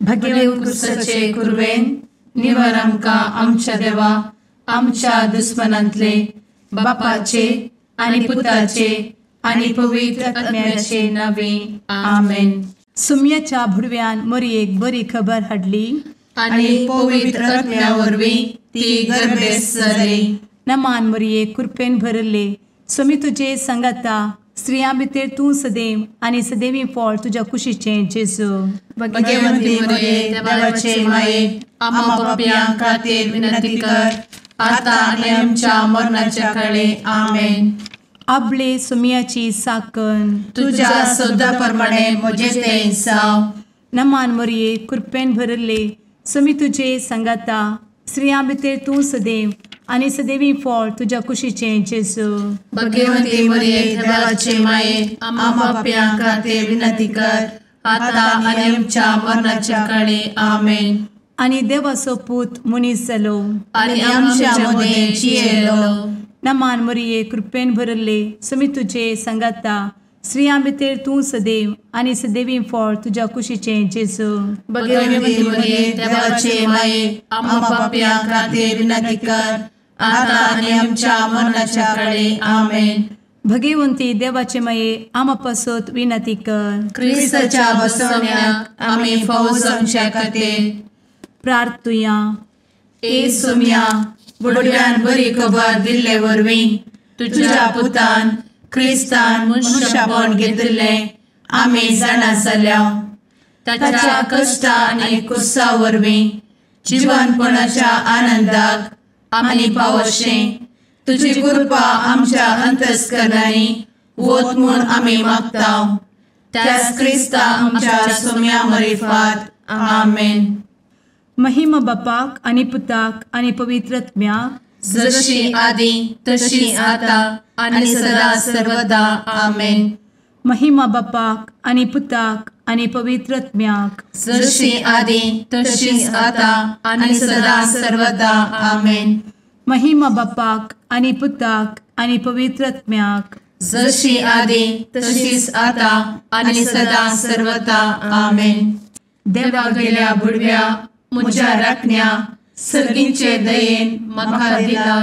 भगे उत्कृष्टाचे कुर्वेन निवार आमकां आमच्या देवा आमच्या दुस्मनांतले बापाचे आनी पुताचे आनी पवित्र आत्म्याचे नावे आमेन. सुम्याच्या भुडव्यान मरयेक बरी खबर हाडली आनी पवित्र आत्म्या वरवीं ती गर्भेस जाली. नमान मरयेक कृपेन भरले सुमी तुजे संगता स्त्रियां भितर तूं सदैव आनी सदैवी फळ तुज्या कुशीचें जेजू. भगवंती मरिये देवाचे माये आम्हा पाप्यां खातीर विनंती कर आता आनी आमच्या मरणाच्या काळी आमेन. आपले सुमयाची साकन तुझ्या सोदा प्रमाणे म्हजे तें जाव. नमान मरये कृपेन भरले सुमी तुजे संगता स्त्रियां भितर तूं सदैव आनी सदैवी फळ तुज्या कुशीचें जेजू. भगवंती मरिये देवाचे माये आम्हा पाप्यां खातीर विनंती कर आता आनी आमच्या मरणाच्या काळी आमेन. आनी देवाचो पूत मनीस जालो आनी आमच्या मदीं जियेलो. नमान मरये कृपेन भरले सुमी तुजे संगता स्त्रियां भितर तूं सदैव आनी सदैवी फळ तुज्या कुशीचें जेजू. भगवंती मरिये देवाचे माये आम्हा पाप्यां खातीर विनंती कर आता आनी आमच्या मरणाच्या काळी आमेन. भगवंती देवाचे माये आमा पासत विनंती कर. क्रिस्ताच्या बसवण्याक आमी फावो जावच्या खातीर प्रार्थुया. ए सुम्या बुडव्यान बरी खबर दिल्ले वरवीं तुज्या पुतान क्रिस्तान मनशापण घेतिल्लें आमी जाणा जाल्या. ताच्या कश्टा आनी कुसा वरवीं जिवनपणाच्या आनंदाक आमी पावशें तुजी कृपा आमच्या अंतस्करणांनी वत म्हूण आमी मागतांव. त्याच क्रिस्ता आमच्या सुम्या मरिफात आमेन. महिमा बापाक आनी पुताक आनी पवित्र आत्म्याक जशी आदी तशी आता आनी सदा सर्वदा आमेन. महिमा बापाक आनी पुताक आनी पवित्र आत्म्याक जशी आदी तशीच आता आनी सदा सर्वदा आमेन. महिमा बापाक आनी पुताक आनी पवित्र आत्म्याक जशी आदी तशीच आता आनी सदा सर्वदा आमेन. देवा गेल्या बुडव्या म्हज्या राखण्या सर्गींचे दयेन म्हाका दिला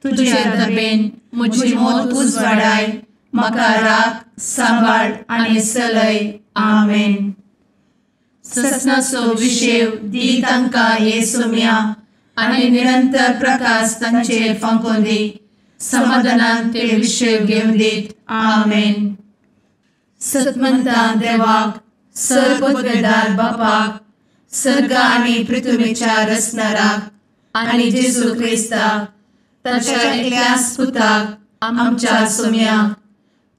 तुजे दबेन म्हजी मोत उजवाडाय म्हाका राख सांबाळ आनी चलय आमेन. ससनाचो विशेव दी तांकां हे सुम्या आनी निरंतर प्रकाश तांचेर फांकून दी. समाधानान ते विशेव घेवन दीत आमेन. सतमंता देवाक सर्वपदवेदार बापाक सर्ग आनी पृथ्वीच्या रचणाराक आनी जेजू क्रिस्ताक ताच्या एकल्याच पुताक आमच्या सुम्याक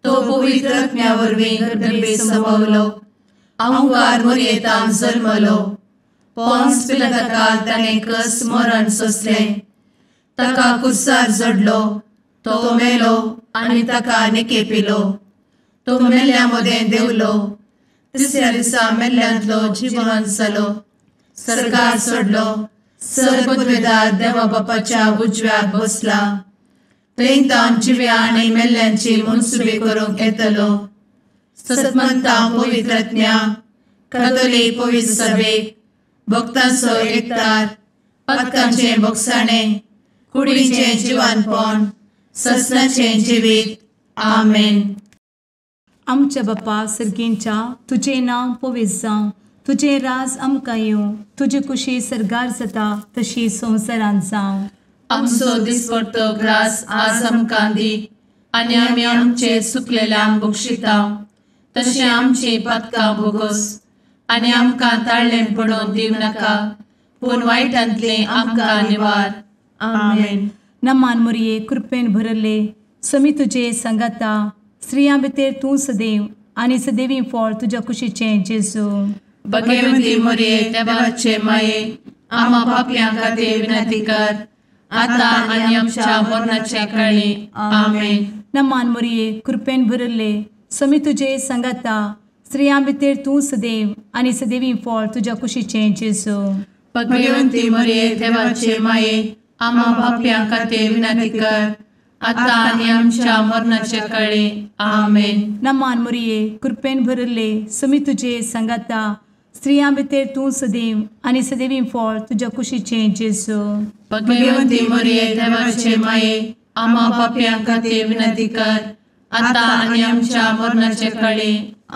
तो पवित्र आत्म्या वरवीं गर्भे संभवलो. अंगार मरयेंत जल्मलो. पोंस पिलाताकाल ताणें कस मरण सोंसलें. ताका कुर्सार जडलो. तो मेलो आनी ताका निकेपिलो. तो मेल्ल्या मदें देंवलो. तिसऱ्या दिसा मेल्ल्यांतलो जिवंत जालो. सर्गार चडलो. सर्वपदवेदार देवा बापाच्या उजव्याक बसला. थंय जिव्या आनी मेल्ल्यांची मनसुबी करूंक येतलो. सतमंता पवित्र आत्म्या कातोलीक पवित्र सभेक भक्तांचो एकठार पातकांचें भोगसाणें कुडीचें जिवनपण ससनाचें जिवीत आमेन. आमच्या बापा सर्गींच्या तुजें नांव पवित्र जावं. तुजें राज आमकां येवं. तुजी कुशी सर्गार जाता तशी संवसारांत जावं. आमचो दिसपडटो ग्रास आज आमकां दी आनी आमी आमचे चुकलेल्यांक बक्षितांव. तशें आमची पातकां भोगोस आनी आमकां ताळ्ळें पडोवन दिव नाका पूण वायटांतलें आमकां निवार आमेन. नमान मरये कृपेन भरले समी तुजे संगता स्त्रियां भितर तूं सदैव आनी सदैवी फळ तुज्या कुशीचें जेजू. भगवंती मरिये देवाचे माये आम्हा पाप्यां खातीर विनंती कर आता आनी आमच्या मरणाच्या काळी आमेन. नमान मरये कृपेन भरले समी तुजे संगता स्त्रियां भितर तूं सदैव आनी सदैवी फळ तुज्या कुशीचें जेजू. भगवंती मरिये देवाचे माये आम्हा पाप्यां खातीर विनंती कर आता आनी आमच्या मरणाच्या काळी आमेन. नमान मरये कृपेन भरले समी तुजे संगता स्त्रियां भितर तूं सदैव आनी सदैवी फळ तुज्या कुशीचें जेजू. भगवंती मरिये देवाचे माये आम्हा पाप्यां खातीर विनंती कर आता आनी आमच्या मरणाचे काळी.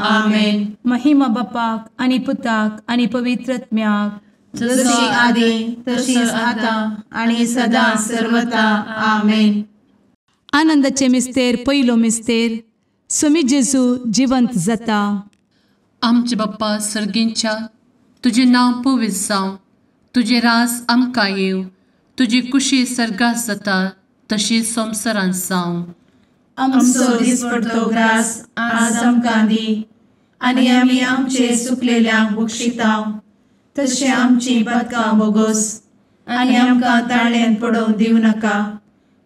आमेन. महिमा बापाक आनी पुताक आनी पवित्रत्म्याक, जशी आदी तशीच आता आणि सदा सर्वदा. आमेन. आनंदाचे मिस्तेर पयलो मिस्तेर, स्वामी जेजू जिवंत जाता. आमचे बाप्पा सर्गींच्या, तुझे नांव पवित्र जावं, तुझे राज आमकां येवं, तुजी कुशी सर्गात जाता तशी संवसारांत जावं. आमचो दिसपडटो ग्रास आज आमकां दी, आनी आमी आमचे सुकलेल्यांक बक्षितांव, तशें आमची पातकां बोगोस आनी आमकां ताळ्यान पडोवंक दिवं नाका,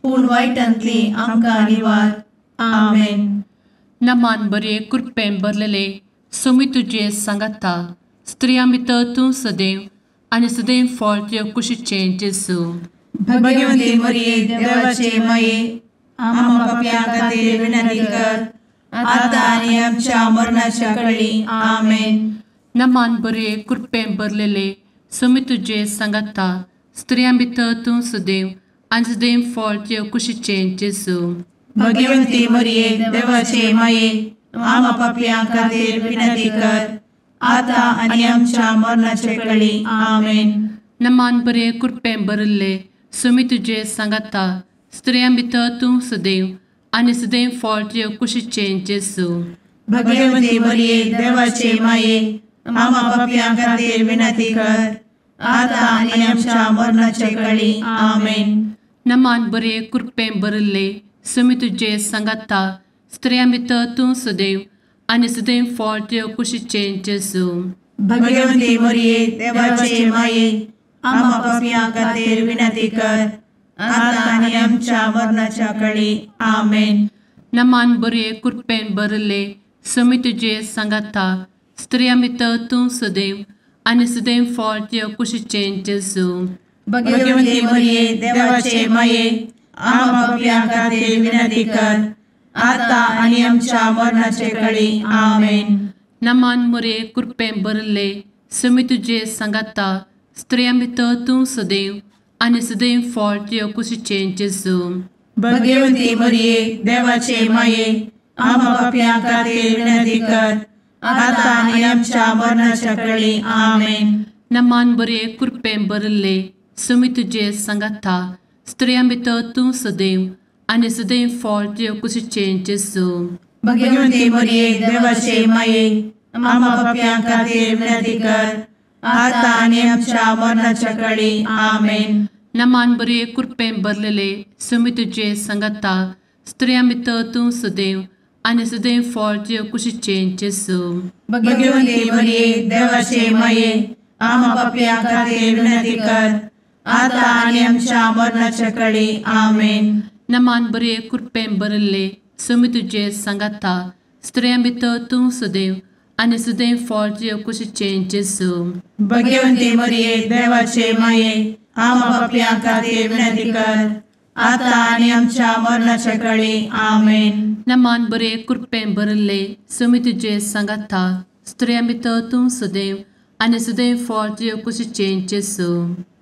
पूण वायटांतली आमकां निवार. आमेन. नमान बरे कृपेन भरलेले स्वामी तुजे सांगाता, स्त्रियां भितर तूं सदैव आनी सदैव फळ तुज्या कुशीचें जेजू. भगवंती मरिये देवाचे माये आम्हा पाप्यां खातीर विनंती कर आता आनी आमच्या मरणाच्या काळी. आमेन. नमान बरे कृपेन भरलेले स्वामी तुजे सांगाता, स्त्रियां भितर तूं सदैव आनी सदैव फळ तुज्या कुशीचें जेजू. भगवंती मरिये देवाचे माये आम्हा पाप्यां खातीर विनंती कर आता आनी आमच्या मरणाचे काळी. आमेन. नमान बरे कृपेन भरले स्वामी तुजे सांगाता, स्त्रियां भितर तूं सदैव आनी सदैव फळ तुज्या कुशीचें जेजू. भगवंती मरिये देवाचे माये आम्हा पाप्यां खातीर विनंती कर आता आनी आमच्या मरणाचे काळी. आमेन. नमान बरे कृपेन भरले स्वामी तुजे सांगाता, स्त्रियां भितर तूं सदैव आनी सदैव फळ तुज्या कुशीचें जेजू. भगवंती मरिये देवाचे माये आम्हा पाप्यां खातीर विनंती कर आता आनी आमच्या मरणाच्या काळी. आमेन. नमान बरे कृपेन भरले स्वामी तुजे सांगाता, स्त्रियां भितर तूं सदैव आनी सदैव फळ तुज्या कुशीचें जेजू. भगवंती मरिये देवाचे माये आम्हा पाप्यां खातीर विनंती कर आता आनी आमच्या मरणाचे काळी. आमेन. नमान बरे कृपेन भरले स्वामी तुजे सांगाता, स्त्रियां भितर तूं सदैव आनी सदैव फळ तुज्या कुशीचें जेजू. भगवंती मरिये देवाचे माये आम्हा पाप्यां खातीर विनंती कर आता आनी आमच्या मरणाच्या काळी. आमेन. नमान बरे कृपेन भरले स्वामी तुजे सांगाता, स्त्रियां भितर तूं सदैव आनी सदैव फळ तुज्या कुशीचें जेजू. भगवंती मरिये देवाचे माये आम्हा पाप्यां खातीर विनंती कर आता आनी आमच्या मरणाच्या काळी. आमेन. नमान बरे कृपेन भरलेले स्वामी तुजे सांगाता, स्त्रियां भितर तूं सदैव आनी सदैव फळ तुज्या कुशीचें जेजू. भगवंती मरिये देवाचे माये आम्हा पाप्यां खातीर विनंती कर आता आनी आमच्या मरणाच्या काळी. आमेन. नमान बरे कृपेन भरले स्वामी तुजे सांगाता, स्त्रियां भितर तूं सदैव आनी सदैव फळ तुज्या कुशीचें जेजू. भगवंती मरिये देवाचे माये आम्हा पाप्यां खातीर विनंती कर आता आनी आमच्या मरणाच्या काळी. आमेन. नमान बरे कृपेन भरले स्वामी तुजे सांगाता, स्त्रियां भितर तूं सदैव आनी सदैव फळ तुज्या कुशीचें जेजू.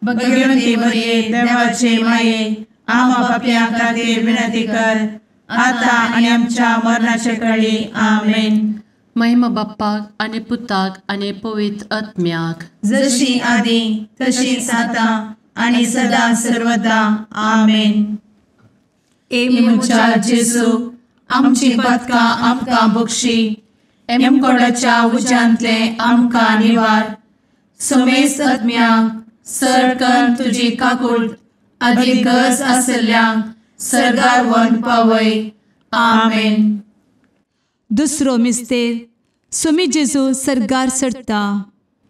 भगवंती मरिये देवाचे माये आम्हा पाप्यां खातीर विनंती कर आता आनी आमच्या मरणाच्या काळी. आमेन. महिमा बाप्पाक आनी पुताक आनी पवित्र आत्म्याक, जशी आदी तशीच आता आणि सदा सर्वदा. आमेन. मुचा जेजू आमची पातकां आमकां बक्षी, एमकोडाच्या उज्यांतले आमकां निवार. समेस्त आत्म्यांक सरकन तुजी काकूट, आदी गरज आसल्यांक सर्गार व्हरून पावय. आमेन. दुसरो मिस्तेर, स्वामी जेजू सर्गार सरता.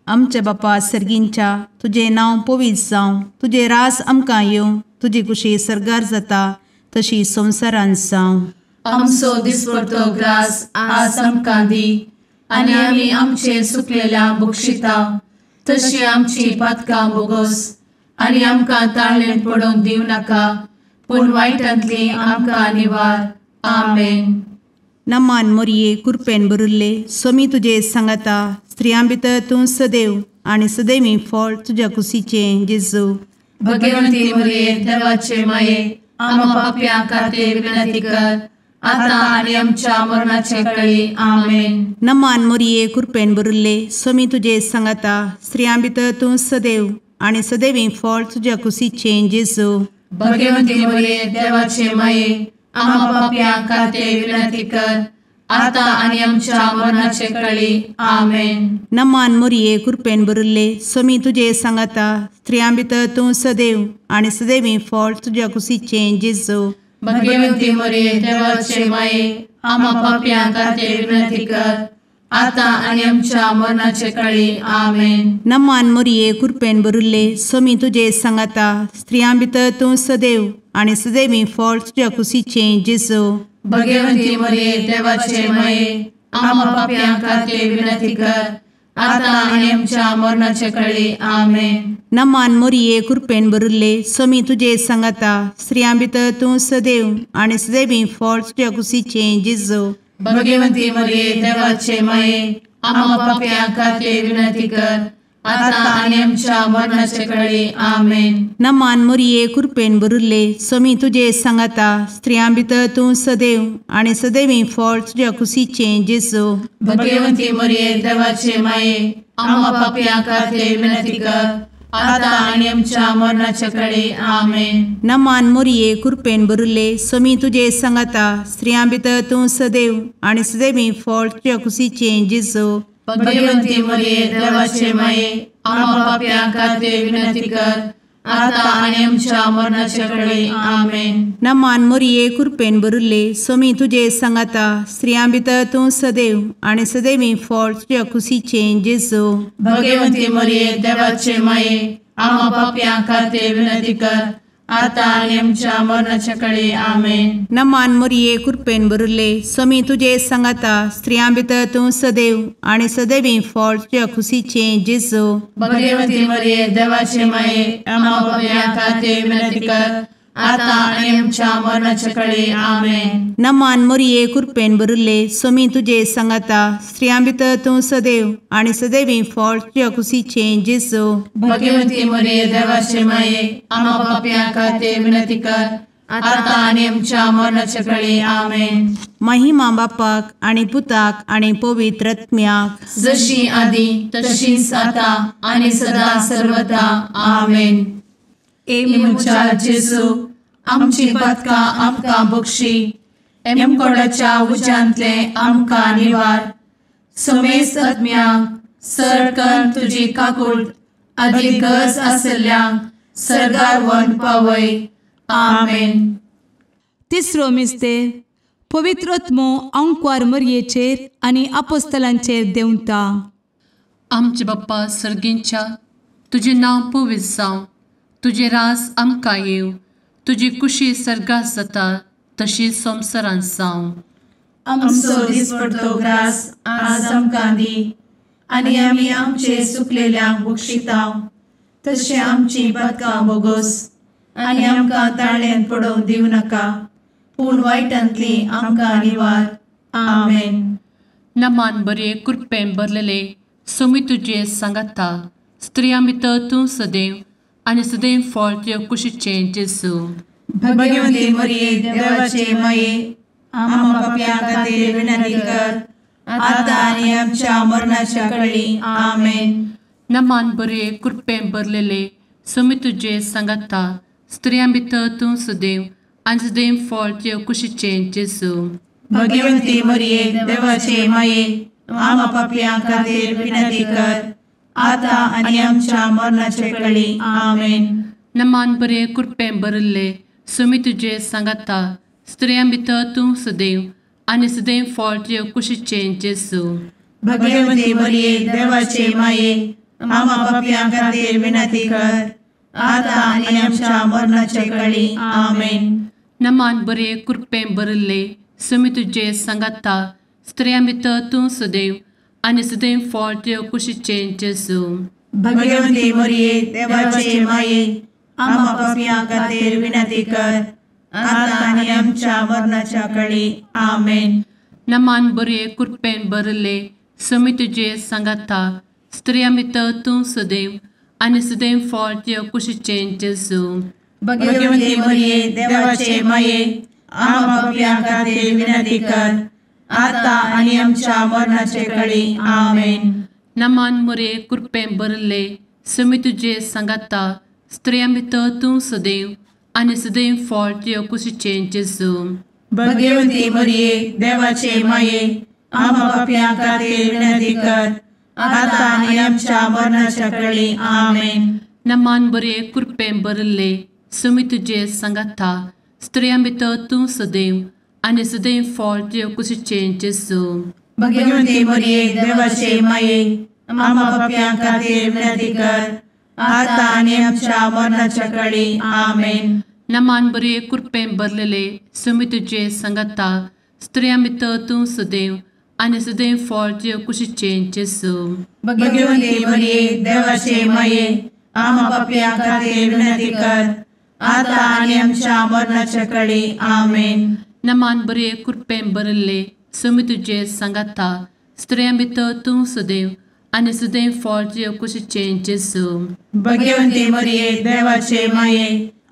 आमचे बापा सर्गींच्या, तुझे नांव पवित्र जावं, तुझे रास आमकां येवं, तुजी कुशी सर्गार जाता तशी संवसारांत जावं. आमचो दिसपडटो ग्रास आज आमकां दी, आनी आमी आमचे सुकलेल्यांक बक्षितांव, तशी आमची पातकां बोगोस आनी आमकां ताळ्यान पडोवंक दिवं नाका, पूण वायटांतली आमकां निवार. आमेन. नमान मोरये कृपेन भरुल्ले स्वामी तुझे सांगता स्त्रियां भितर तूं सदैव आणि सदैवी फळ तुझ्या कुशीचे जेजू. भगवंती मरिये देवाचे माये आम्हा पाप्यां खातीर विनंती कर आता आणि आमच्या मरणाचे काळी आमेन. नमान मोरये कृपेन भरुल्ले स्वामी तुझे सांगता स्त्रियां भितर तूं सदैव आणि सदैवी फळ तुझ्या कुशीचे जेजू. भगवंती मरिये देवाचे माये आम्हा पाप्यां खातीर विनंती कर आता आणि आमच्या मरणाचे काळी आमेन. नमान मोरये कृपेन भरुल्ले स्वामी तुझे सांगता स्त्रियां भितर तूं सदैव आणि सदैवी फळ तुझ्या कुशीचे जेजू. भगवंती मरिये देवाचे माये आम्हा पाप्यां खातीर विनंती कर आता आणि आमच्या मरणाचे काळी आमेन. नमान मोरये कृपेन भरुल्ले स्वामी तुझे सांगता स्त्रियां भितर तूं सदैव आणि सदैवी फळ तुझ्या कुशीचे जेजू. भगवंती मरिये देवाचे माये आम्हा पाप्यां खातीर विनंती कर आता आणि आमच्या मरणाचे काळी आमेन. नमान मोरये कृपेन भरुल्ले स्वामी तुझे सांगता स्त्रियां भितर तूं सदैव आणि सदैवी फळ तुझ्या कुशीचे जेजू. भगवंती मरिये देवाचे माये आम्हा पाप्यां खातीर विनंती कर आता आणि आमच्या मरणाचे काळी आमेन. नमान मोरये कृपेन भरुल्ले स्वामी तुझे सांगता स्त्रियां भितर तूं सदैव आणि सदैवी फळ तुझ्या कुशीचे जेजू. भगवंती मरिये देवाचे माये आम्हा पाप्यां खातीर विनंती कर आता आणि आमच्या मरणाचे काळी आमेन. नमान मोरये कृपेन भरुल्ले स्वामी तुझे सांगता स्त्रियां भितर तूं सदैव आणि सदैवी फळ तुझ्या कुशीचे जेजू. भगवंती मरिये देवाचे माये आम्हा पाप्यां खातीर विनंती कर आता आणि आमच्या मरणाचे काळी आमेन. नमान मोरये कृपेन भरुल्ले स्वामी तुझे सांगता स्त्रियां भितर तूं सदैव आणि सदैवी फळ तुझ्या कुशीचे जेजू. भगवंती मरिये देवाचे माये आम्हा पाप्यां खातीर विनंती कर आता आणि आमच्या मरणाच्या काळी आमेन. नमान मोरये कृपेन भरुल्ले स्वामी तुझे सांगता स्त्रियां भितर तूं सदैव आणि सदैवी फळ तुझ्या कुशीचे जेजू. भगवंती मरिये देवाचे माये आम्हा पाप्यां खातीर विनंती कर आता आणि आमच्या मरणाच्या काळी आमेन. नमान मोरये कृपेन भरुल्ले स्वामी तुझे सांगता स्त्रियां भितर तूं सदैव आणि सदैवी फळ तुझ्या कुशीचे जेजू. भगवंती मरिये देवाचे माये आम्हा पाप्यां खातीर विनंती कर आता आणि आमच्या मरणाच्या काळी आमेन. महिमा बापाक आणि पुताक आणि पवित्र आत्म्याक जशी आधी तशीच आता आणि सदा सर्वदा आमेन. एमच्या जेजू आमची पदकां आमकां बक्षी एमकोडाच्या उज्यांतले आमकां निवार. समेस्त आत्म्यांक सरकन तुजी काकूट अधिक गरज आसल्ल्यांक सरगार व्हरून पावय. आमेन. तिसरो मिस्तेर पवित्र आत्मो अंकवार मरयेचेर आनी आपोस्तलांचेर देंवता. आमचे बाप्पा सर्गींच्या तुजें नांव पवित्र जावं, तुजें रास आमकां येव, तुजी कुशी सर्गास जाता तशीच संवसारांत जावं. आमचो दिसपडटो ग्रास आज आमकां दी आनी आमी आमचे चुकलेल्यांक बक्षितांव, तशें आमची पदकां बोगोस आनी आमकां ताळ्यान पडोवंक दिवं नाका, पूण वायटांतली आमकां निवार. आमेन. नमान बरे कृपेन भरलेले सोमी तुजे सांगता स्त्रियां भितर तूं सदैव आनी सदैव फळ तुज्या कुशीचे जेजू. भगवंती मरिये देवाचे माये आम्हा पाप्यां खातीर विनंती कर आता आनी आमच्या मरणाच्या काळी आमेन. नमान बरे कृपेन भरलेले सोमी तुजे सांगता स्त्रियां भितर तूं सदैव आनी सदैव फळ तुज्या कुशीचे जेजू. भगवंती मरिये देवाचे माये आम्हा पाप्यां खातीर विनंती कर आता आनी आमच्या मरणाचे काळी आमेन. नमान बरे कृपेन भरले सोमी तुजे सांगता स्त्रियां भितर तूं सदैव आनी सदैव फळ तुज्या कुशीचे जेजू. भगवंती मरिये देवाचे माये आम्हा पाप्यां खातीर विनंती कर आता आनी आमच्या मरणाचे काळी आमेन. नमान बरे कृपेन भरले सोमी तुजे सांगता स्त्रियां भितर तूं सदैव आनी सदैव फळ तुज्या कुशीचे जेजू. भगवंती मरिये देवाचे माये आम्हा पाप्यां खातीर विनंती कर आता आनी आमच्या मरणाच्या काळी आमेन. नमान बरे कृपेन भरले समी तुझे सांगाता स्त्रियां भितर तूं सदैव आनी सदैव फळ तुझ्या कुशीचें जेजू भगवंती मरिये देवाचे माये आम्हा पापियां खातीर विनंती कर आता आणि आमच्या मरणाचे काळी आमेन. नमान बरे कृपेन भरले समी तुझे सांगाता स्त्रियां भितर तूं सदैव आनी सदैव फळ तुझ्या कुशीचें जेजू भगवंती मरिये देवाचे माये आम्हा पापियां खातीर विनंती कर आता आणि आमच्या मरणाच्या काळी आमेन. नमान बरे कृपेन भरले समी तुझे सांगाता स्त्रियां भितर तूं सदैव आनी सदैव फळ तुझ्या कुशीचें जेजू भगवंती मरिये देवाचे माये आम्हा पापियां खातीर विनंती कर आता आणि आमच्या मरणाच्या काळी आमेन. नमान बरे कृपेन भरलेले समी तुझे सांगाता स्त्रियां भितर तूं सदैव आनी सदैव फळ तुझ्या कुशीचें जेजू भगवंती मरिये देवाचे माये आम्हा पापियां खातीर विनंती कर आता आणि आमच्या मरणाच्या काळी आमेन. नमान बरे कृपेन भरले समी तुझे सांगाता स्त्रियां भितर तूं सदैव आनी सदैव फळ तुझ्या कुशीचें जेजू भगवंती मरिये देवाचे माये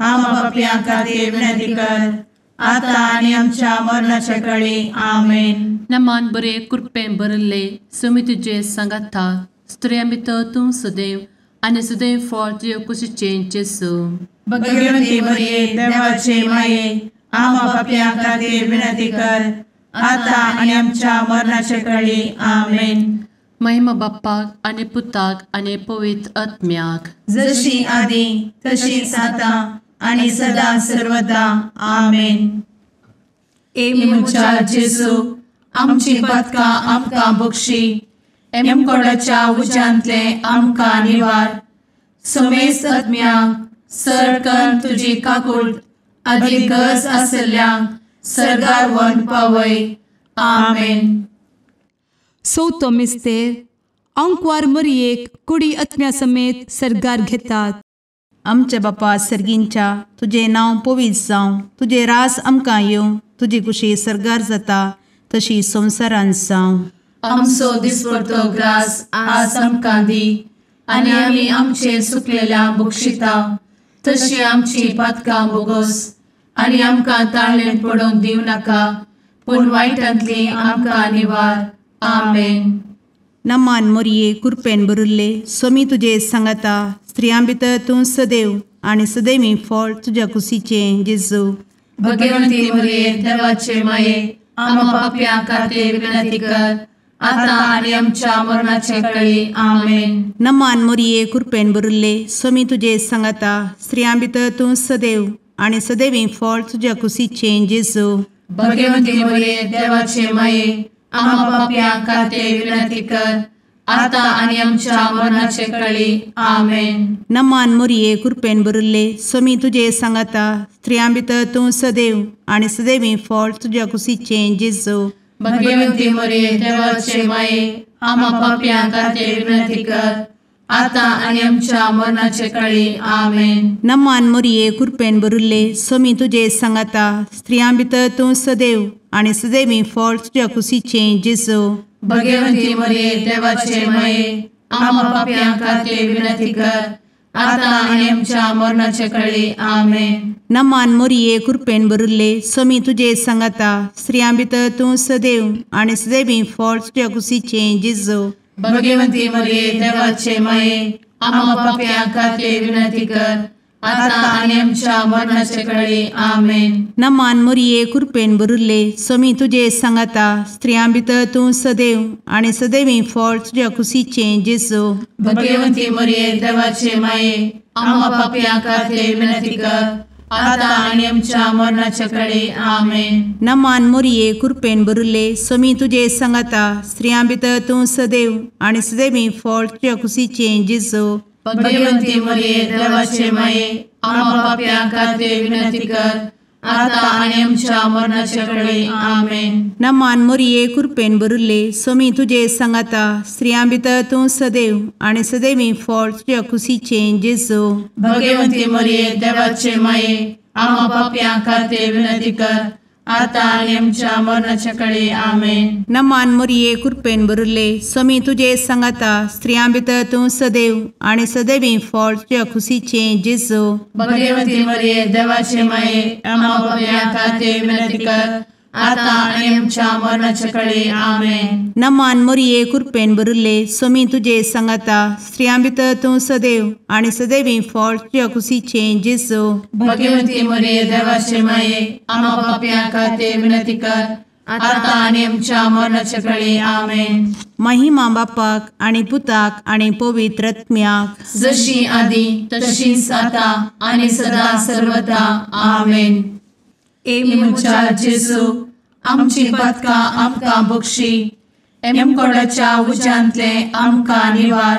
आम्हा पापियां खातीर विनंती कर आता आणि आमच्या मरणाच्या काळी आमेन. नमान बरे कृपेन भरले समी तुझे सांगाता स्त्रियां भितर तूं सदैव आनी सदैव फळ तुझ्या कुशीचें जेजू भगवंती मरिये देवाचे माये आम्हा पापियां खातीर विनंती कर आता आणि आमच्या मरणाच्या काळी आमेन. महिमा बाप्पाक आनी पुताक आनी पवित्र आत्म्याक जशी आदी तशीच आता आणि सदा सर्वदा आमेन. मुचा जेजू आमची पदकां आमकां बक्षी एमकोडाच्या उज्यांतले आमकां निवार समेस्त आत्म्यांक सरकन तुजी काकूट अधिक गरज आसल्यांक सरगार वन पावय. आमेन. चवथो मिस्तेर अंकवार मरियेक कुडी आत्म्या समेत सरगार घेतात. आमच्या बापा सर्गींच्या तुझे नांव पवित्र जावं, तुझे रास आमकां येवं, तुजी कुशी सरगार जाता तशी संवसारांत जावं. आमचो दिसपडटो ग्रास आज आमकां दी आनी आमी आमचे सुकलेल्यांक बक्षिता तशी आमची पातकां बोगोस आनी आमकां ताळ्ळेन पडोवंक दिवं नाका पूण वायटांतली आमकां निवार. आमेन. नमान मरिये कृपेन भरिल्ले समी तुजे सांगाता स्त्रियां भितर तूं सदैव आनी सदैवी फळ तुज्या कुशीचें जेजू भगवंती मरिये देवाचे माये आम्हा पापियां खातीर विनंती कर आता आनी आमच्या मरणाचे काळी. आमेन. नमान मरिये कृपेन भरिल्ले समी तुजे सांगाता स्त्रियां भितर तूं सदैव आनी सदैवी फळ तुज्या कुशीचें जेजू भगवंती मरिये देवाचे माये आम्हा पापियां खातीर विनंती कर आता आनी आमच्या मरणाचे काळी. आमेन. नमान मरिये कृपेन भरिल्ले समी तुजे सांगाता स्त्रियां भितर तूं सदैव आनी सदैवी फळ तुज्या कुशीचें जेजू भगवंती मरिये देवाचे माये आम्हा पापियां खातीर विनंती कर आता आनी आमच्या मरणाचे काळी. आमेन. नमान मरिये कृपेन भरिल्ले समी तुजे सांगाता स्त्रियां भितर तूं सदैव आनी सदैवी फळ तुज्या कुशीचें जेजू भगवंती मरिये देवाचे माये आम्हा पापियां खातीर विनंती कर आता आनी आमच्या मरणाचे काळी. आमेन. नमान मरिये कृपेन भरिल्ले समी तुजे सांगाता स्त्रियां भितर तूं सदैव आनी सदैवी फळ तुज्या कुशीचें जेजू भगवंती मरिये देवाचे माये आम्हा पापियां खातीर विनंती कर आता आनी आमच्या मरणाचे काळी. आमेन. नमान मरिये कृपेन भरिल्ले समी तुजे सांगाता स्त्रियां भितर तूं सदैव आनी सदैवी फळ तुज्या कुशीचें जेजू भगवंती मरिये देवाचे माये आम्हा पापियां खातीर विनंती कर आता आनी आमच्या मरणाचे काळी. आमेन. नमान मरिये कृपेन भरिल्ले समी तुजे सांगाता स्त्रियां भितर तूं सदैव आनी सदैवी फळ तुज्या कुशीचें जेजू भगवंती मरिये देवाचे माये आम्हा पापियां खातीर विनंती कर आता आनी आमच्या मरणाचे काळी. आमेन. नमान मरिये कृपेन भरिल्ले समी तुजे सांगाता स्त्रियां भितर तूं सदैव आनी सदैवी फळ तुज्या कुशीचें जेजू भगवंती मरिये देवाचे माये आम्हा पापियां खातीर विनंती कर आता आणि आमच्या मरणाच्या काळी आमेन. नमान मोरये कृपेन बरुले स्वामी तुझे सांगाता स्त्रियां भितर तूं सदैव आणि सदैवी फळ तुझ्या खुशीचे जेजू. भगवती मरिये देवाचे माये आम्हा पापियां खातीर विनंती कर, आता आणि आमच्या मरणाच्या काळी आमेन. नमान मोरये कृपेन बरुले स्वामी तुझे सांगाता स्त्रियां भितर तूं सदैव आणि सदैवी फळ तुझ्या खुशीचे जेजू. भगवती मरिये देवाचे माये आम्हा पापियां खातीर विनंती कर, आता आणि आमच्या मरणाच्या काळी आमेन. महिमा बापाक आणि पुताक आणि पवित्र आत्म्याक जशी आधी तशीच आता आणि सदा सर्वदा आमेन. एमुच्या जेजू आमची पदकां आमकां बक्षी, एमकोडाच्या उज्यांतले आमकां निवार.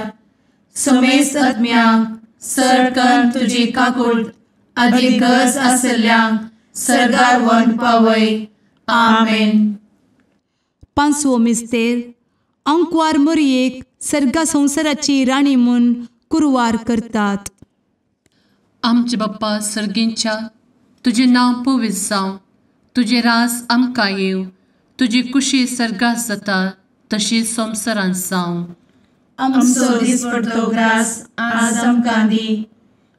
समेस्त आत्म्यांक सरकन तुजी काकूट अधिक गरज आसल्ल्यांक सर्गार व्हरून पावय. आमेन. पांचवो मिस्तेर अंकवार मोरयेक सर्गा संवसाराची राणी म्हूण कुरवार करतात. आमचे बाप्पा सर्गींच्या तुझे नांव पवित्र जावं, तुझे रास आमकां येव, तुजी कुशी सर्गास जाता तशी संवसारांत जावं. आमचो दिसपडटो ग्रास आज आमकां दी,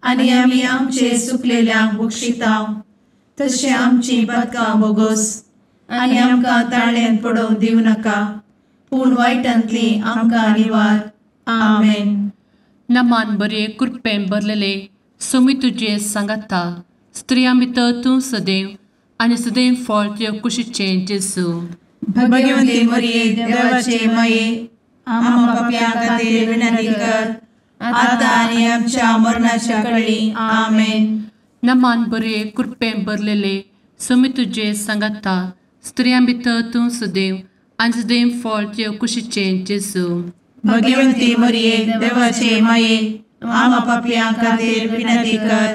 आनी आमी आमचे सुकलेल्यांक बक्षितांव. तशें आमची पदकां बोगोस आनी आमकां ताळ्यान पडोवंक दिवं नाका, पूण वायटांतली आमकां निवार. आमेन. नमान बरे कृपेन भरलेले सोमी तुझे सांगाता स्त्रियां भितर तूं सदैव आणि सदैव फळ तुझ्या कुशीचे जेजू. भगवती मरिये देवाचे माये आम्हा पापियां खातीर विनंती कर, आता आनी आमच्या मरणाच्या काळी आमेन. नमान बरे कृपेन भरलेले सोमी तुझे सांगाता स्त्रियां भितर तूं सदैव आणि सदैव फळ तुझ्या कुशीचे जेजू. भगवती मरिये देवाचे माये आम्हा पापियां खातीर विनंती कर,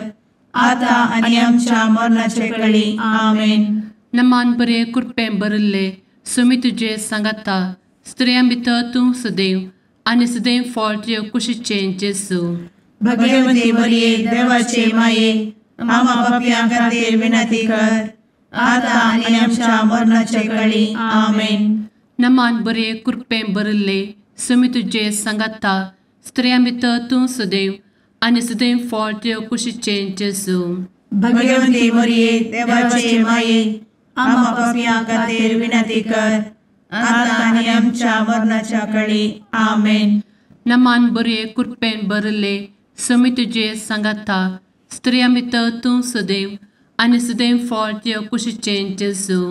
आता आनी आमच्या मरणाच्या काळी आमेन. नमान बरे कृपेन भरले सोमी तुझे सांगाता स्त्रियां भितर तूं सदैव आणि सदैव फळ तुझ्या कुशीचे जेजू. भगवती मरिये देवाचे माये आम्हा पापियां खातीर विनंती कर, आता आनी आमच्या मरणाच्या काळी आमेन. नमान बरे कृपेन भरले सोमी तुझे सांगाता स्त्रियां भितर तूं सदैव आणि सदैव फळ तुझ्या कुशीचे जेजू. भगवती मरिये देवाचे माये आम्हा पापियां खातीर विनंती कर, आता आनी आमच्या मरणाच्या काळी आमेन. नमान बरे कृपेन भरले सोमी तुझे सांगाता स्त्रियां भितर तूं सदैव आणि सदैव फळ तुझ्या कुशीचे जेजू.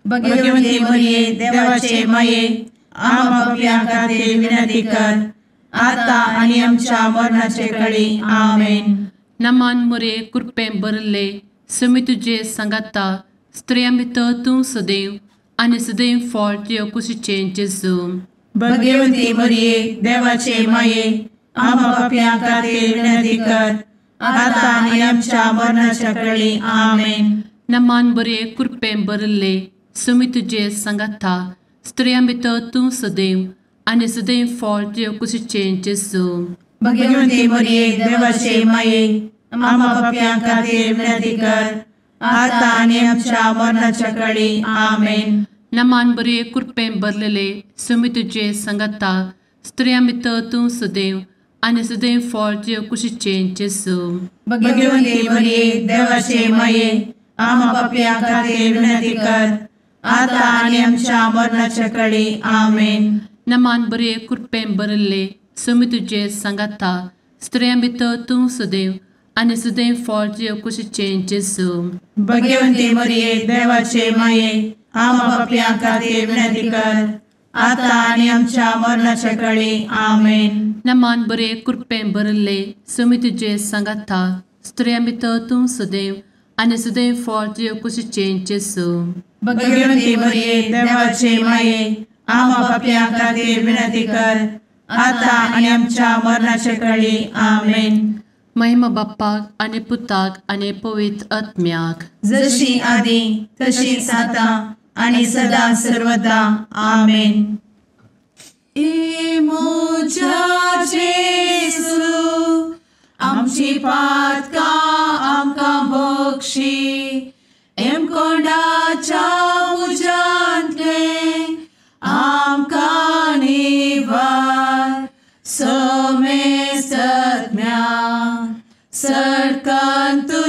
भगवती मरिये देवाचे माये आम्हा पापियां खातीर विनंती कर, आता आनी आमच्या मरणाच्या काळी आमेन. नमान बरे कृपेन भरले सोमी तुझे सांगाता स्त्रियां भितर तूं सदैव आणि सदैव फळ तुझ्या कुशीचे जेजू. भगवती मरिये देवाचे माये आम्हा पापियां खातीर विनंती कर, आता आनी आमच्या मरणाच्या काळी आमेन. नमान बरे कृपेन भरले सोमी तुझे सांगाता स्त्रियां भितर तूं सदैव आणि सदैव फळ तुझ्या कुशीचे जेजू. भगवती मरिये देवाचे माये आम्हा पापियां खातीर विनंती कर, आता आनी आमच्या मरणाच्या काळी आमेन. नमान बरे कृपेन भरलेले सोमी तुझे सांगाता स्त्रियां भितर तूं सदैव आणि सदैव फळ तुझ्या कुशीचे जेजू. भगवती मरिये देवाचे माये आम्हा पापियां खातीर विनंती कर, आता आनी आमच्या मरणाच्या काळी आमेन. नमान बरे कृपेन भरले सोमी तुझे सांगाता स्त्रियां भितर तूं सदैव आणि सदैव फळ तुझ्या कुशीचे जेजू. भगवती मरिये देवाचे माये आम्हा पापियां खातीर विनंती कर, आता आनी आमच्या मरणाच्या काळी आमेन. नमान बरे कृपेन भरले सोमी तुझे सांगाता स्त्रियां भितर तूं सदैव आणि सदैव फळ तुझ्या कुशीचे जेजू. भगवती मरिये देवाचे माये आम्हा पापियां खातीर विनंती कर, आता आनी आमच्या मरणाच्या काळी आमेन. महिमा बाप्पाक आणि पुताक आणि पवित्र आत्म्याक जशी आधी तशीच आता आणि सदा सर्वदा आमेन. मोजा जेसू आमची पातकां आमकां बक्षी, एम कोंडाच्या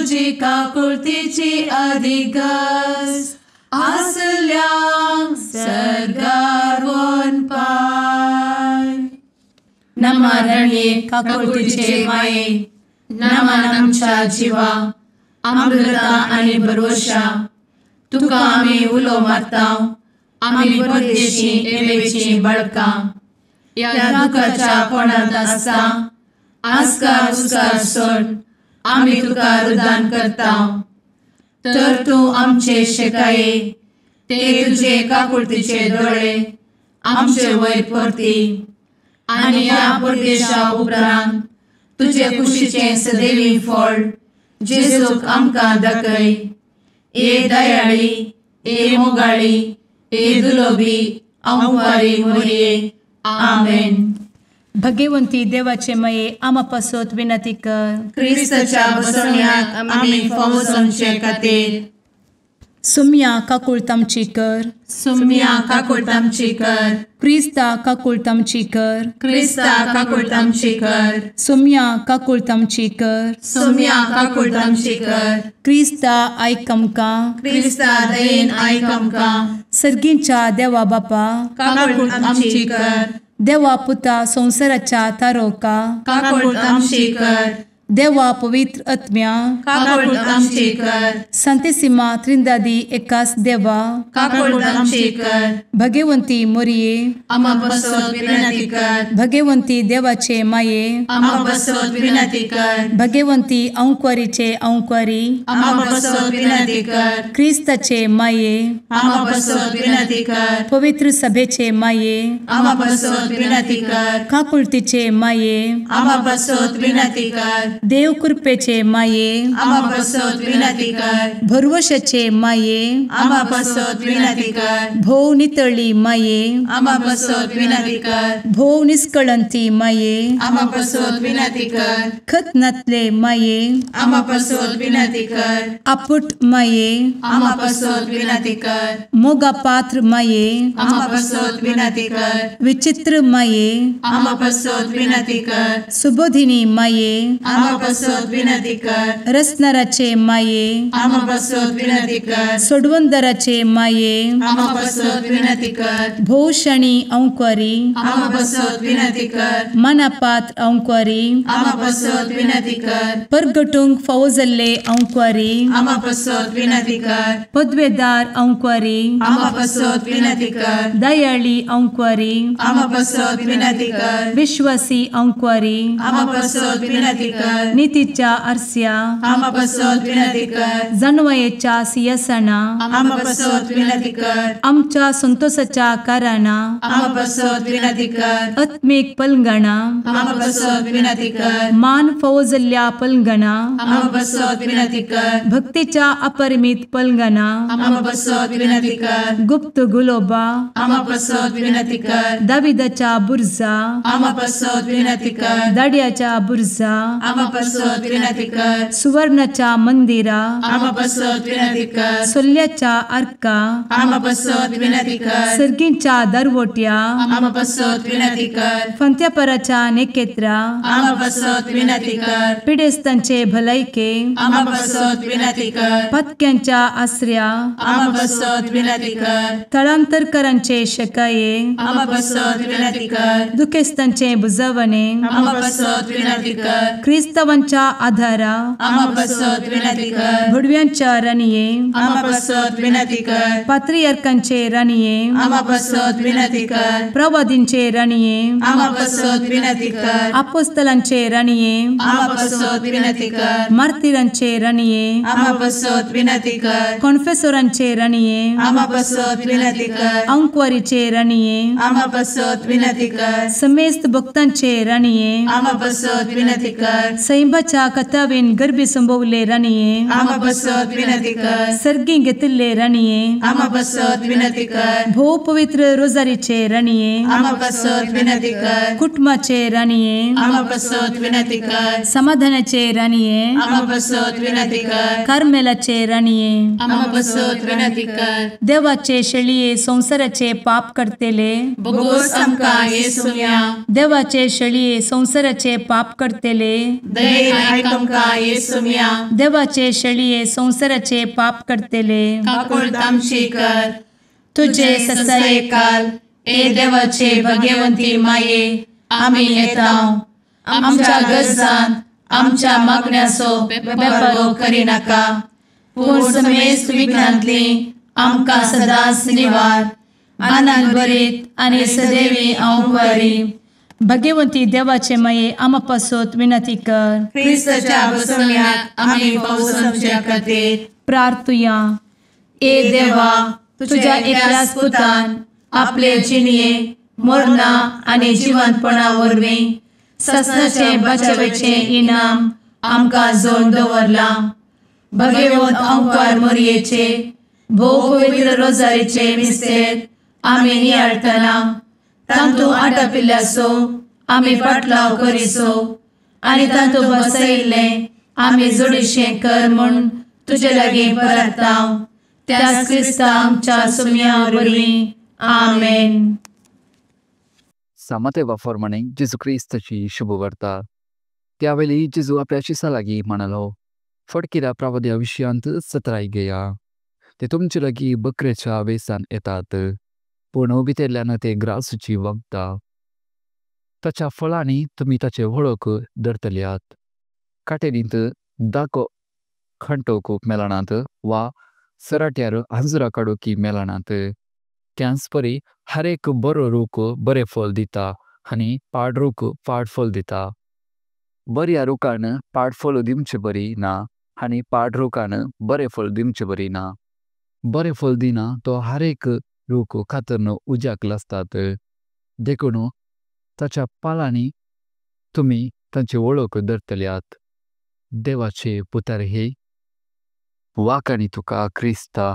तुझी काकुळतीची अधिगस आसल्या सर्गार वन पाय. नमारणे काकुळतीचे माये नमान आमच्या जिवा अमृता आणि भरोशा तुका आम्ही उलो मारताव. आम्ही परदेशी येवेची बळका या दुखाच्या कोणात असता आस्कार उस्कार सोड आम्ही तुका रुदान करताव. तर तू आमचे शेकाये ते तुझे काकुळतीचे डोळे आमचे वयर परती आणि या परदेशा उपरांत तुझे कुशीचे सदैवी फळ जेजूक आमकां दाखय. ए दयाळी ए मोगाळी ए दुलोबी अंवारी मोरये. आमेन. भगवंती देवाचे मये आमा पासत विनंती कर. क्रिस्ताच्या बसवण्याक आम्ही फावो समचे खातीर सुम्या काकुळतामची कर. सुम्या काकुळतामची कर. क्रिस्ता काकुळतामची कर. क्रिस्ता काकुळतामची कर. सुम्या काकुळतामची कर. सुम्या काकुळतामची कर. क्रिस्ता आयक आमकां. क्रिस्ता दयेन आयक आमकां. सर्गींच्या देवा बापा काकुळतामची कर. देवा पुता संसाराच्या तारोका काकुळतामची कर. देवा पवित्र आत्म्या काकुळतामची कर. सांतेसिमा त्रिंदादी एकाच देवा काकुळतामची कर. भगवंती मोरये आमा बसवत विनंती कर. भगवंती देवाचे माये आमा बसवत विनंती कर. भगवंती अंकुरीचे अंकुरी आमा बसवत विनंती कर. ख्रिस्ताचे माये आमा बसवत विनंती कर. पवित्र सभेचे माये आमा बसवत विनंती कर. काकुळतीचे माये आमा बसवत विनंती कर. देव कृपेचे माये आमा बसवत विनंती कर. भरवशाचे माये आमा बसवत विनंती कर. भोव नितळी माये आमा बसवत विनंती कर. भोव निष्कळंती माये आमा बसवत विनंती कर. खतनातले माये आमा बसवत विनंती कर. आपुट माये आमा बसवत विनंती कर. मोगा पात्र माये आमा बसवत विनंती कर. विचित्र माये आमा बसवत विनंती कर. सुबोधिनी माये आमा बसवत विनंती कर. रसनाराचे माये आमा बसवत विनंती कर. सोडवंदराचे माये आमा बसवत विनंती कर. भोषणी अंकुरी आमा बसवत विनंती कर. मनापात्र अंकुरी आमा बसवत विनंती कर. परगटूंक फौजल्ले अंकुरी आमा बसवत विनंती कर. पदवेदार अंकुरी आमा बसवत विनंती कर. दयाळी अंकुरी आमा बसवत विनंती कर. विश्वासी अंकुरी आमा बसवत विनंती कर. नीतीच्या आरस्या आमा बसवत विनंती कर. जाणवायेच्या सिंहासना आमा बसवत विनंती कर. आमच्या संतोषाच्या कारणा आमा बसवत विनंती कर. आत्मिक पलंगणा आमा बसवत विनंती कर. मान फौजल्ल्या पलंगणा आमा बसवत विनंती कर. भक्तीच्या अपरिमित पलंगणा आमा बसवत विनंती कर. गुप्त गुलोबा आमा बसवत विनंती कर. दाविदाच्या बुर्जा आमा बसवत विनंती कर. दाड्याच्या बुर्जा आमा बसवत विनंती कर. सुवर्णाच्या मंदिरा आमा बसवत विनंती कर. सोल्याच्या अर्का आमा बसवत विनंती कर. सर्गींच्या दरवोट्या आमा बसवत विनंती कर. फंत्यापराच्या नेकेत्रा आमा बसवत विनंती कर. पिडेस्तांचे भलायके आमा बसवत विनंती कर. पथक्यांच्या आसऱ्या आमा बसवत विनंती कर. स्थळांतरकरांचे शकाये आमा बसवत विनंती कर. दुखेस्तांचे बुजावणे आमा बसवत विनंती कर. ख्रिस्तवांच्या आधारा आमा बसवत विनंती कर. भडव्यांच्या राणीये आमा बसवत विनंती कर. पात्रियार्कांचे राणीये आमा बसवत विनंती कर. प्रवादींचे राणीये आमा बसवत विनंती कर. अपोस्तलांचे राणीये आमा बसवत विनंती कर. मार्तिरांचे राणीये आमा बसवत विनंती कर. कॉन्फेसोरांचे राणीये आमा बसवत विनंती कर. अंकुरीचे राणीये आमा बसवत विनंती कर. समेस्त भक्तांचे राणीये आमा बसवत विनंती कर. सैंबाच्या कथावेन गर्भी संभवले राणीये आमा बसवत विनंती कर. सर्गी घेतले राणीये आमा बसवत विनंती कर. भो पवित्र रोजारीचे राणीये आमा बसवत विनंती कर. कुटुंबाचे राणीये आमा बसवत विनंती कर. समाधानाचे राणीये आमा बसवत विनंती कर. कार्मेलाचे राणीये आमा बसवत विनंती कर. देवाचे शेळिये संसाराचे पाप करतेले बोगोस आमकां येसूया. देवाचे शेळिये संसाराचे पाप करतेले दये आयक आमकां येसू मिया देवाचे शेळये संवसाराचे पाप करतेले काकूळ आमची कर तुझे ससाये काल ए देवाचे भगवंती माये आमी येता आमच्या गरजांत आमच्या मागण्याचो बेपारो करी नाका पूण समेस्त विघ्नांतली आमकां सदांच निवार आनंद बरीत आनी सदैवी आंवकारी भगवंती देवाचे माये आमा पासत विनंती कर क्रिस्ताच्या बसवण्यात आमी पावस आमच्या खातीर प्रार्थुया ए देवा तुझ्या एकल्याच पुतान आपले जिणये मरणा आनी जिवंतपणा वरवीं ससनाचे बचावेचे इनाम आमकां जोड दवरला भगवंत आंवकार मोरयेचे भोव पवित्र रोजारीचे मिस्तेर आमी नियाळटना तांतू आटापिल्ल्यासो आमी पाटलाव करिसो आनी तांतू बसयिल्ले आमी जोडिशें कर म्हूण तुजे लागीं परतांव त्याच क्रिस्ता आमच्या सुम्या वरवीं आमेन. सामाते वाफरमाणे जेजू क्रिस्ताची शुभवार्ता. त्यावेळी जेजू आपल्या शिसा लागीं म्हणालो, फडकिरा प्रावद्या विशयांत सतराय घेया. ते तुमचे लागीं बकरेच्या वेसान येतात, पूण भितरल्यान ते ग्रासूची वखदा. ताच्या फळांनी तुमी ताचे वळख धरतल्यात. काटेरींत दाको खंटोवूंक मेळनात वा सराट्यार आंजुरा काडूंक मेळनात. त्याच परी हर एक बरो रूख बरें फळ दिता आनी पाड रूख पाड फळ दिता. बऱ्या रुखान पाड फळ दिवचें बरी ना आनी पाड रुखान बरें फळ दिवचें बरी ना. बरें फळ दिना तो हर एक रूख खातरन उज्याक लासतात. देखून ताच्या पालांनी तुमी तांची वळख धरतल्यात. देवाचे पुतार हे वाकानी तुका क्रिस्ता.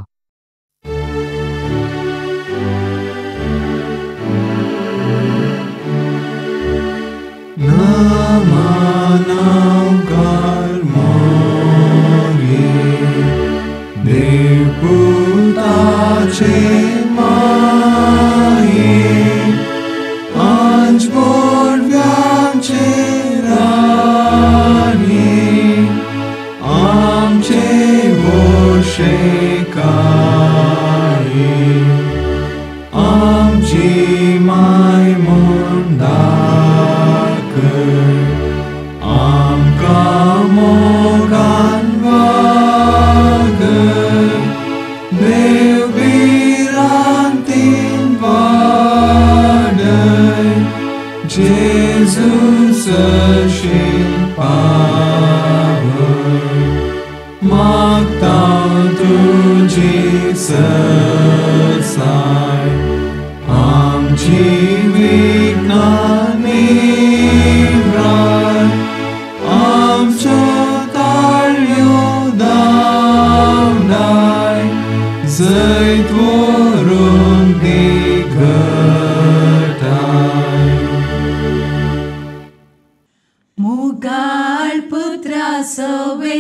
मुगाळ पुत्रा सवे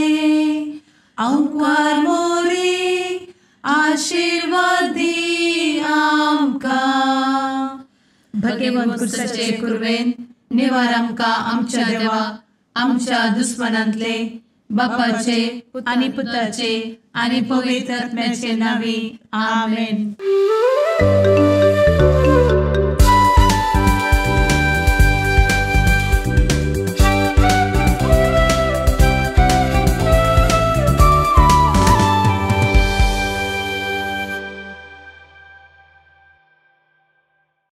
अंकार मोरी आशीर्वाद दी आमकां. भगवंत कुर्साचे कुरवेन निवार आमकां आमच्या देवा आमच्या दुस्मनांतले बापाचे आनी पुताचे आनी पवित्र आत्म्याचे नावी आमेन.